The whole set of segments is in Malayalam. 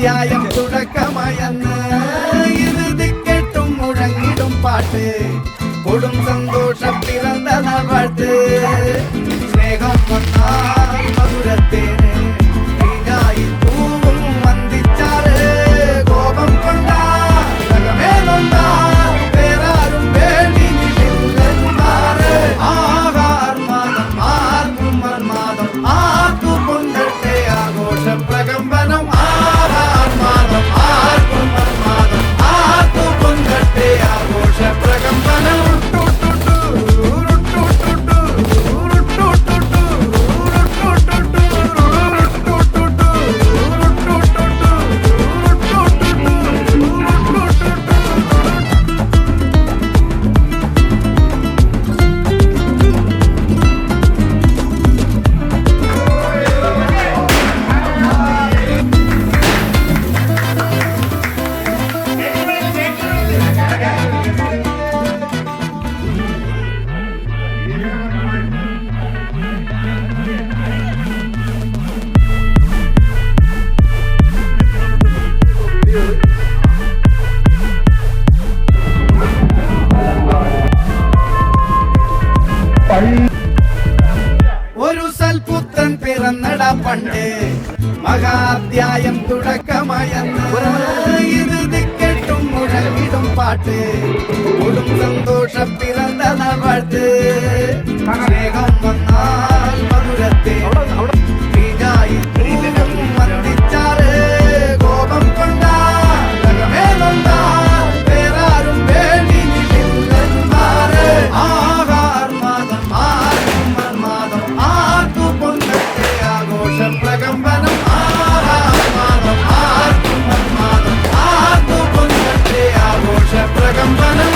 മഹാധ്യായം തുടക്കമയന്ന് ഇറുതി കേട്ടും മുഴങ്ങിടും പാട്ട് കൊടും സന്തോഷം പിറന്ന പാട്ട് സ്നേഹം വന്നാൽ മധുരത്തേന് തീനായി പൂവും വന്ദിച്ചാറ് കോപം കൊണ്ടാൽ വേറാരും വേണ്ടി നിന്നില്ലെന്നാറ് ആഹാർമാദം ആർക്കും മർമാദം ആർക്കു പൊന്തട്ടെ ആഘോഷ പ്രകമ്പനം ആഹാർമാദം ആർക്കും മർമാദം ആർക്കു പൊന്തട്ടെ ആഘോഷ പ്രകമ്പനം ഒരു സൽപുത്രൻ പിറന്നട പണ്ട് മഹാധ്യായം തുടക്കമയന്ന് ഇറുതി കേട്ടും മുഴങ്ങിടും പാട്ട് കൊടും സന്തോഷം പിറന്ന പാട്ട് സ്നേഹം വന്നാൽ മധുരത്തെ തീനായി പൂവും വന്ദിച്ചാറ് കോപം കൊണ്ടാൽ വേറാരും വേണ്ടി നിന്നില്ലെന്നാറ് ആഹാർമാദം ആർക്കും മർമാദം ആർക്കു പൊന്തട്ടെ ആഘോഷ പ്രകമ്പനം ആഹാർമാദം ആർക്കും മർമാദം ആർക്കു പൊന്തട്ടെ ആഘോഷ പ്രകമ്പനം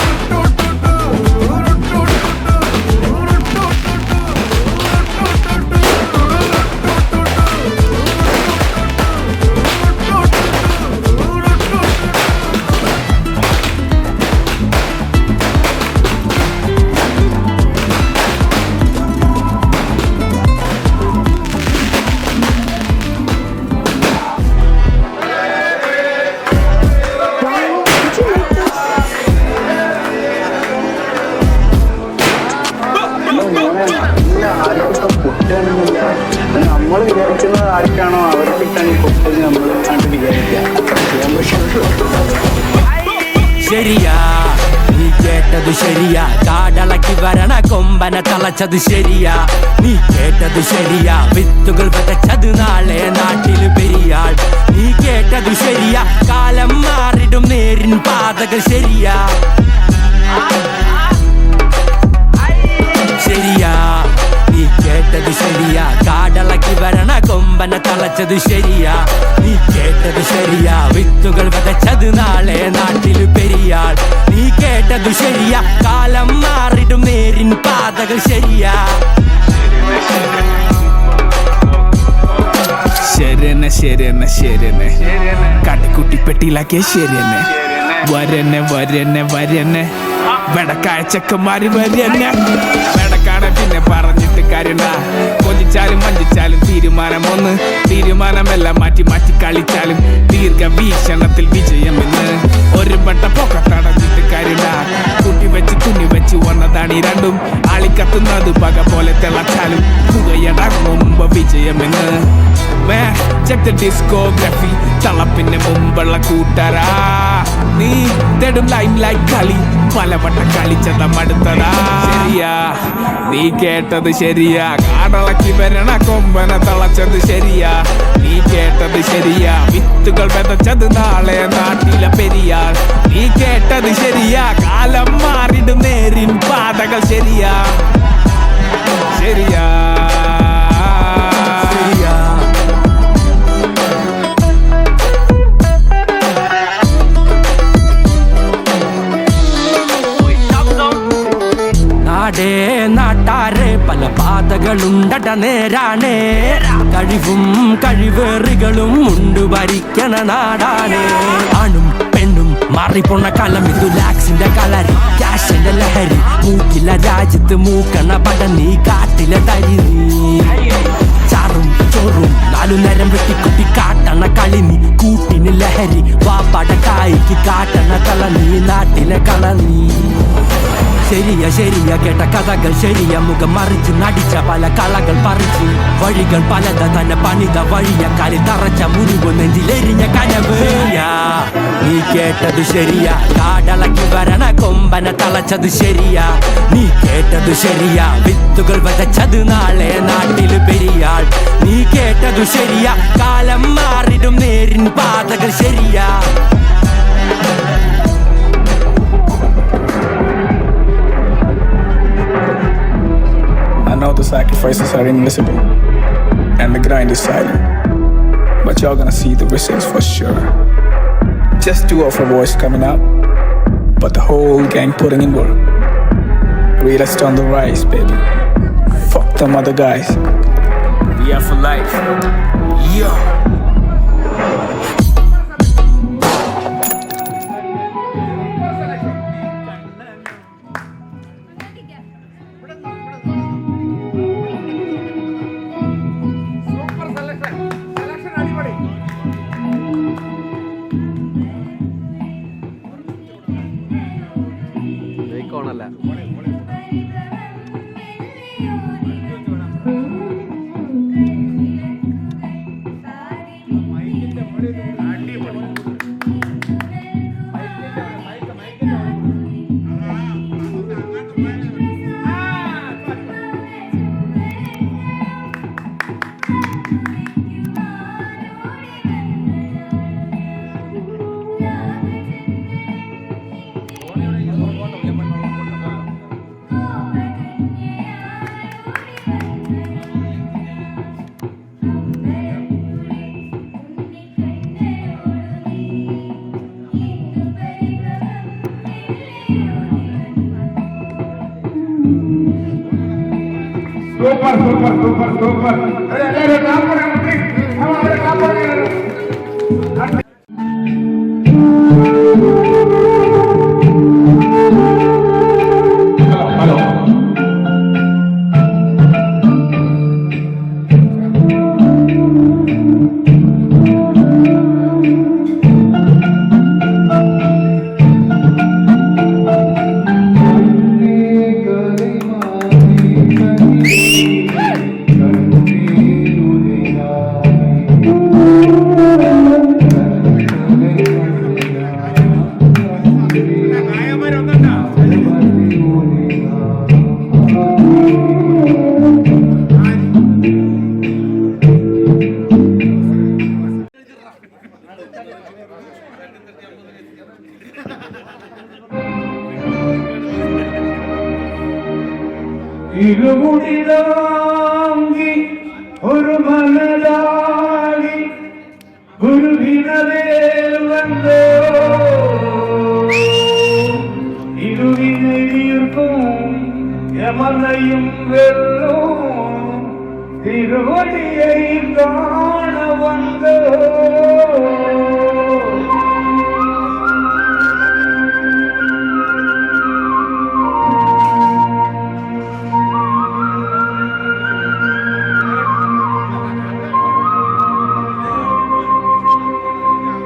നമ്മൾ വിചാരിക്കുന്നത് ആർക്കാണോ അവർ കിട്ടാൻ പൊട്ടത് നമ്മൾ ശരിയാ നീ കേട്ടത് ശരിയാ കാടളക്കി വരണ കൊമ്പനെ തളച്ചത് ശരിയാ നീ കേട്ടത് ശരിയാ വിത്തുകൾ വിതച്ചത് നാളെ നാട്ടില് പെരിയാൾ നീ കേട്ടത് ശരിയാ കാലം മാറിടും നേരിൻ പാതകൾ ശരിയാ ശരിയാ നീ കേട്ടത് ശരിയാ കാടളക്കി വരണ കൊമ്പനെ തളച്ചത് ശരിയാ നീ കേട്ടത് ശരിയാ വിത്തുകൾ വിതച്ചത് നാളെ നാട്ടില് പെരിയാൾ നീ കേട്ടത് ശരിയാ കാലം മാറിടും നേരിൻ പാതകൾ ശരിയാ ശരിയെന്നെ ശരിയെന്നെ ശരിയെന്നെ കാട്ടിക്കുട്ടി പെട്ടിയിലാക്കിയ ശരിയെന്നെ വരന്നെ വരന്നെ വരന്നെ വെടക്കായ ചെക്കന്മാര് വരന്നെ വെടക്കാണ് പിന്നെ പറഞ്ഞിട്ട് കാര്യണ്ട കൊതിച്ചാലും വഞ്ചിച്ചാലും തീരുമാനം തീരുമാനമെല്ലാം മാറ്റി മാറ്റി കളിച്ചാലും ദീർഘവീക്ഷണത്തിൽ വിജയമെന്ന് ഒരു വട്ട പൊക്കത്തടഞ്ഞിട്ട് കാര്യണ്ട കുട്ടി വെച്ച് തുന്നി വെച്ച് വന്നതാണ് ഈ രണ്ടും ആളിക്കത്തുന്നത് പക പോലെ തിളച്ചാലും പുകയടങ്ങും മുമ്പ് വിജയമെന്ന് check the discography തളപ്പിന് മുമ്പുള്ള കൂട്ടരാ നീ തെടും ലൈം ലൈക്ക് കളി പലവട്ടം കളിച്ചത മടുത്തതാ ശരിയാ നീ കേട്ടത് ശരിയാ കാടളക്കി വരണ കൊമ്പനെ തളച്ചത് ശരിയാ നീ കേട്ടത് ശരിയാ വിത്തുകൾ വിതച്ചത് നാളെ നാട്ടിലെ പെരിയാൾ നീ കേട്ടത് ശരിയാ കാലം മാറിടും നേരിൻ പാതകൾ ശരിയാ ശരിയാ നാടേ നാട്ടാരെ പല പാതകളുണ്ടട നേരാണേ കഴിവും കഴിവേറികളും ഉണ്ട് ഭരിക്കണ നാടാണേ ആണും പെണ്ണും മാറിപ്പോണ കാലം ഇത് ലാക്സിന്റെ കളരി ക്യാഷിന്റെ ലഹരി മൂക്കില രാജ്യത്ത് മൂക്കണ പട നീ കാട്ടിലെ തരി നീ ചാറും ചോറും നാലു നേരം വെട്ടിക്കുട്ടി കാട്ടണ കളി നീ കൂട്ടിനില്ല ലഹരി വാപ്പാട കായ്ക്ക് കാട്ടണ തല നീ നാട്ടിലെ കള നീ ശരിയ ശരിയ കേട്ട കഥകൾ ശരിയ മുഖം മറിച്ച് നടിച്ച പല കളകൾ പറിച്ച് വഴികൾ പലത തന്നെ പണിത വഴിയ കാലിൽ തറച്ച മുറിവ് നെഞ്ചിലെരിഞ്ഞ കനവ് നീ കേട്ടത് ശരിയാ കാടളക്കി വരണ കൊമ്പനെ തളച്ചത് ശരിയാ നീ കേട്ടത് ശരിയാ വിത്തുകൾ വിതച്ചത് നാളെ നാട്ടില് പെരിയാൾ നീ കേട്ടത് ശരിയാ കാലം മാറിടും നേരിൻ പാതകൾ ശരിയാ I know the sacrifices are invisible and the grind is silent, but you're gonna see the results for sure. Just two of our voice coming out, but the whole gang putting in work. Realest on the rise, baby. Fuck them other guys. We are for life. Yo. Super ഇരുമുടിതാങ്കി ഒരു മനതാകി ഗുരുവിനവേൽ വന്നോ ഇരുവിനെ ഈർക്കും യമനയും വെല്ലും തിരുവടിயை காண வந்தோ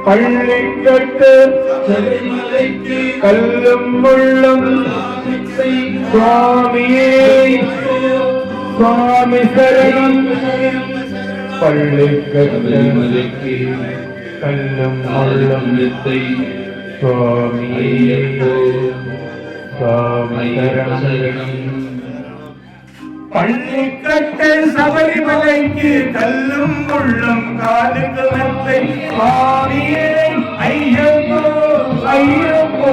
പള്ളിക്കെട്ട് കല്ലും മുള്ളും സ്വാമിയേ സ്വാമി ശരണം പള്ളിക്കെട്ട് കല്ലും മുള്ളും സ്വാമിയേ സ്വാമി ശരണം പള്ളിക്കെട്ട് ശബരിമലയ്ക്ക് കല്ലും മുള്ളും കാലുക്ക് മെത്തെ സ്വാമിയേ അയ്യപ്പോ അയ്യപ്പോ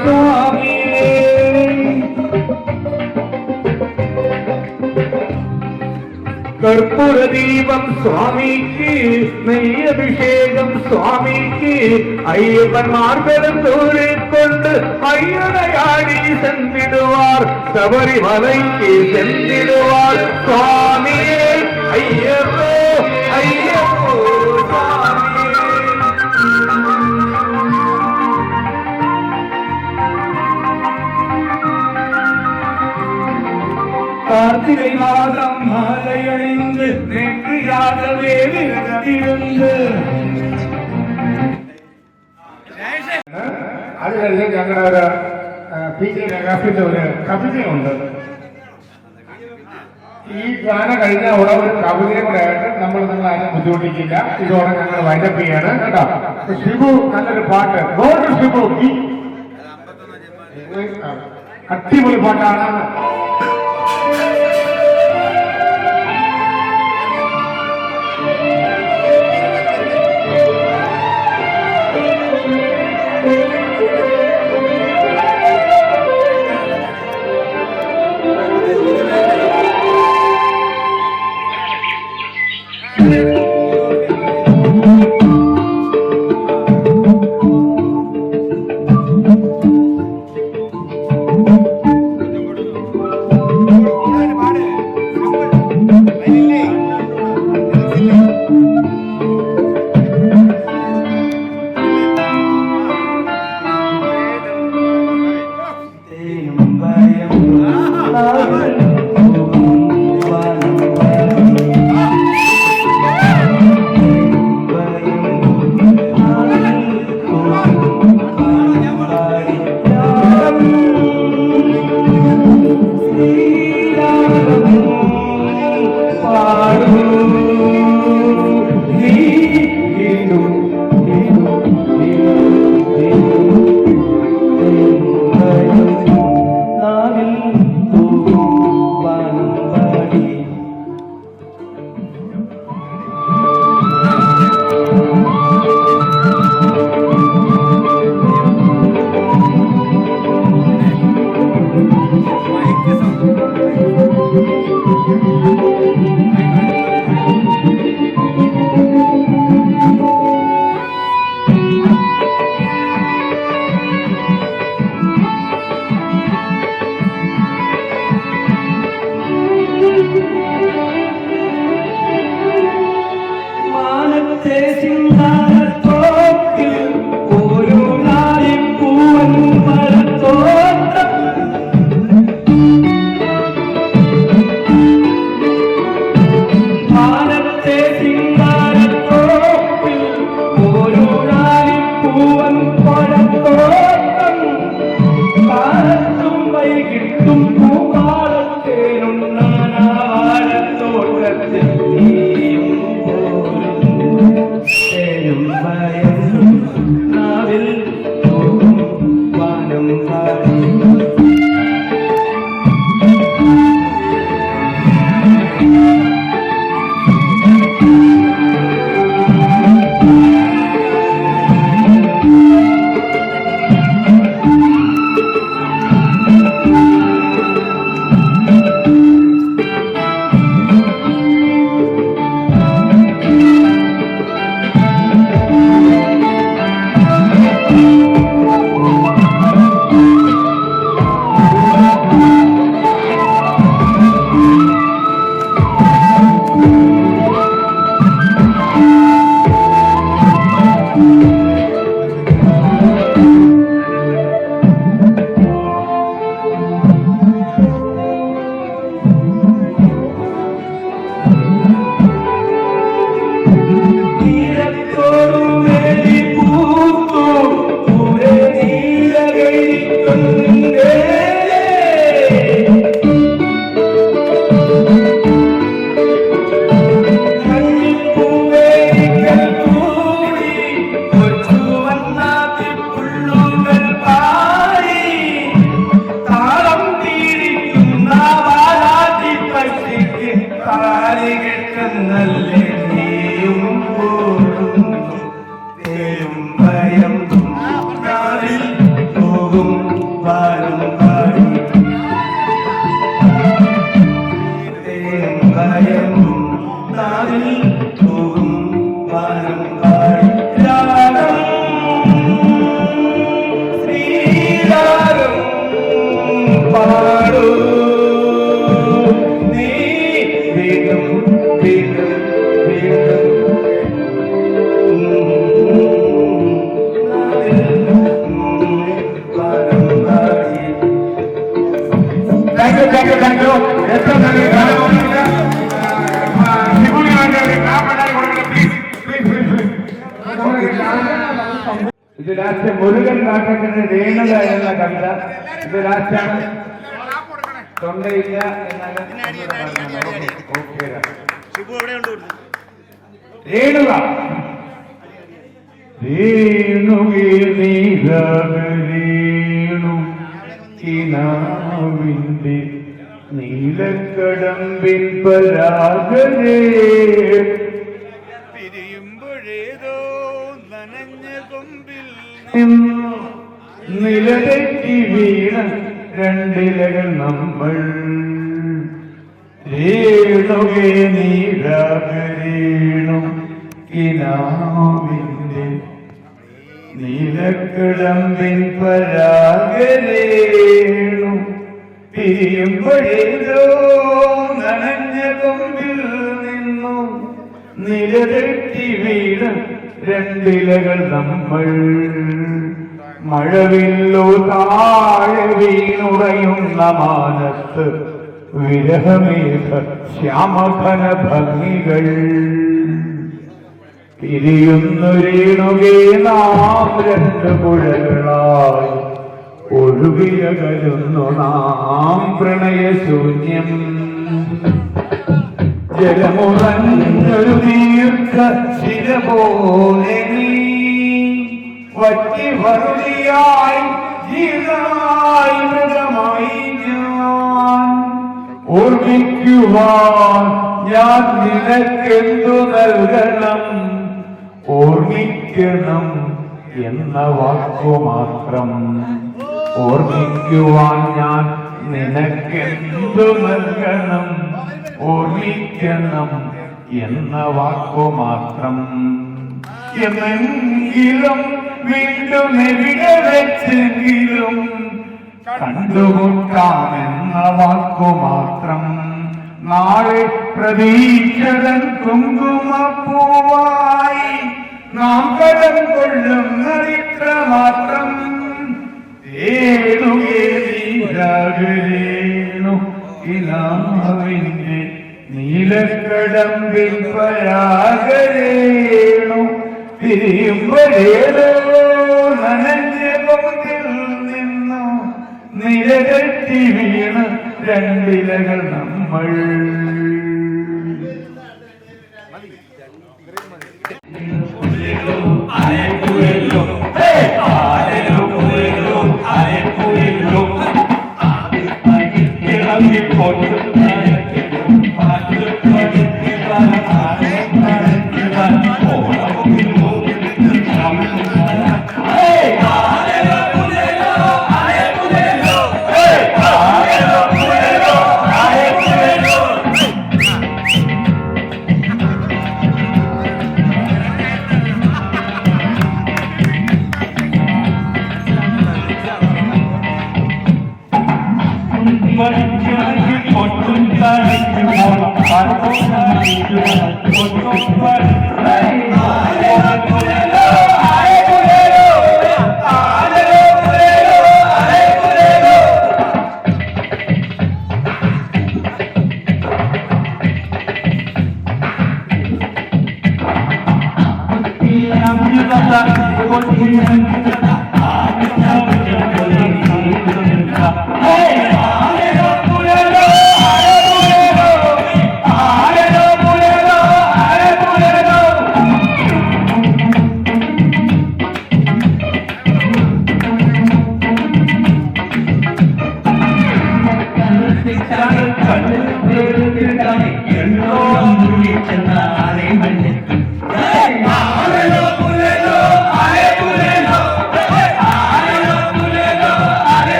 സ്വാമിയേ കർപ്പൂര ദീപം സ്വാമിക്ക് നെയ്യഭിഷേകം സ്വാമിക്ക് അയ്യപ്പന്മാർ പെരുന്തൂരിക്കൊണ്ട് അയ്യടയാടി ചെന്നിടുവാർ ശബരിമലയ്ക്ക് ചെന്നിടുവാർ സ്വാമിയേ അയ്യപ്പോ അയ്യപ്പോ கார்த்திகை மாதம் மாலையணிந்து நெற்றியாகவே விரதமிருந்து അത് കഴിഞ്ഞ് ഞങ്ങളുടെ ഒരു പി ജെ നഗാസിന്റെ ഒരു കവിതയുണ്ട്. ഈ ഗാനം കഴിഞ്ഞ ഉടനെ ഒരു കവിതയും കൂടെ ആയിട്ട് നിങ്ങളെ ആരും ബുദ്ധിമുട്ടിക്കില്ല. ഇതോടെ ഞങ്ങൾ വൈൻഡപ്പ് ചെയ്യാണ് കേട്ടോ. ഷിബു നല്ലൊരു പാട്ട് ഗോൾഡ് ഷിബു അടിപൊളി പാട്ടാണ്. ഇത് ലാസ്റ്റ് മുരുകൻ നാട്ടത്തിന് രേണുക എന്ന കവിത. ഇത് ലാസ്റ്റാണ്. തൊണ്ടയില്ല എന്നാലും രേണുക. രേണുകേ നീരേണു കിനാവിന്റെ നീലക്കടമ്പിൻ പരാഗരേ പിരിയുമ്പോഴേതോ നനഞ്ഞ കൊമ്പിൽ നിലതെറ്റി വീണ രണ്ടിലകൾ നമ്മൾ. രേണുകേ നീരാകരേണു കിനാവിന്റെ നീലക്കടമ്പിൻ പരാഗരേണു പിരിയുമ്പോഴേതോ നനഞ്ഞ കൊമ്പിൽ നിന്നു നിലതെറ്റി വീണ രണ്ടിലകൾ നമ്മൾ. മഴവില്ലോ താഴെ വീണുറയുന്ന മാനത്ത് വിരഹമേഘ ശ്യാമഘന ഭംഗികൾ. പിരിയുന്നു രേണുകേ നാം രണ്ട് പുഴകളായി ഒഴുകിയകലുന്നു നാം പ്രണയശൂന്യം. ജലമുറഞ്ഞൊരു ദീർഘ ശില പോലെ നീ വറ്റി വറുതിയായി ജീവനായി മൃഗമായി ഞാൻ. ഓർമ്മിക്കുവാൻ ഞാൻ നിനക്കെന്തു നൽകണം? ഓർമ്മിക്കണം എന്ന വാക്കു മാത്രം. ഓർമ്മിക്കുവാൻ ഞാൻ നിനക്കെന്തു നൽകണം? ഓർമ്മിക്കണം എന്ന വാക്കു മാത്രം. എന്നെങ്കിലും വീണ്ടും എവിടെ വെച്ചെങ്കിലും കണ്ടുമുട്ടാമെന്ന വാക്കു മാത്രം. നാളെ പ്രതീക്ഷതൻ കുങ്കുമപ്പൂവായി നാം കടം കൊള്ളുന്നതിത്ര മാത്രം. രേണുകേ നീരാകരേണു കിനാവിന്റെ നീലക്കടമ്പിൻ പരാഗരേണു പിരിയുമ്പോഴേതോ നനഞ്ഞ കൊമ്പിൽ നിന്നു നിലതെറ്റി വീണ് രണ്ടിലകൾ നമ്മൾ. Hey!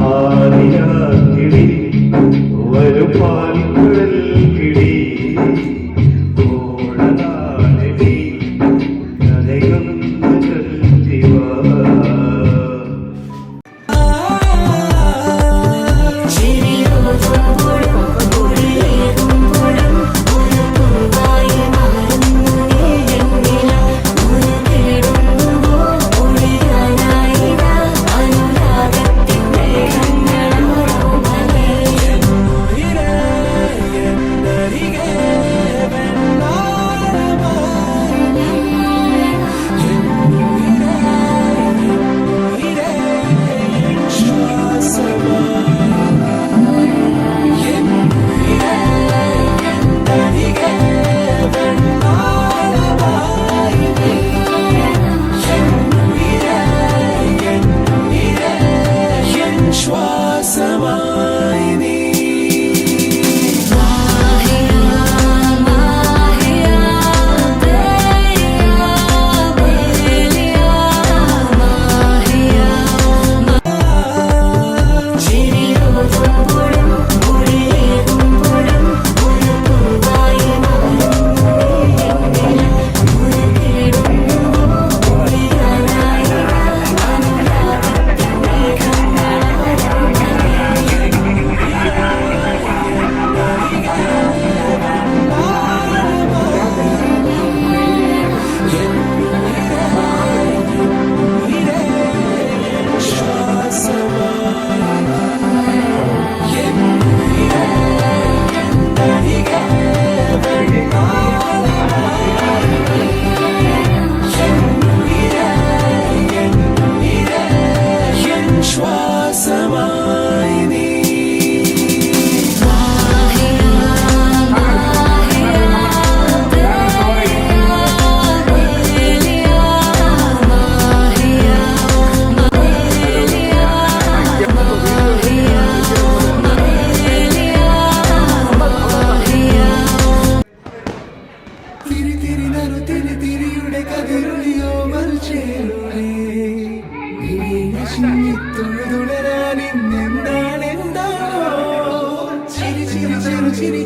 ആദിയാക്കിളി ഒരു പാൽക്കുഴൽ കിളി ഓടനാളിനി കഥയൊന്നു ചൊല്ലിവാ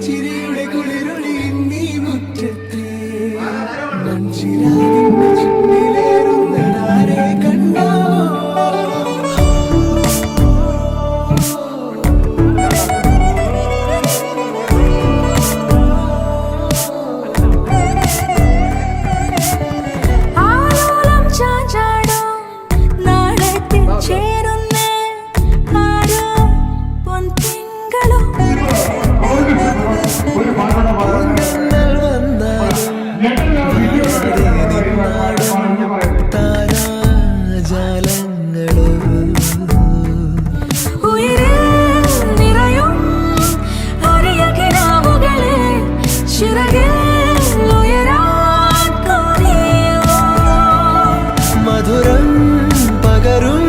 ചിരിയുടെ കുളിരൊളി നീ മുറ്റത്തെ കണ്ടോ മധുരം പകരും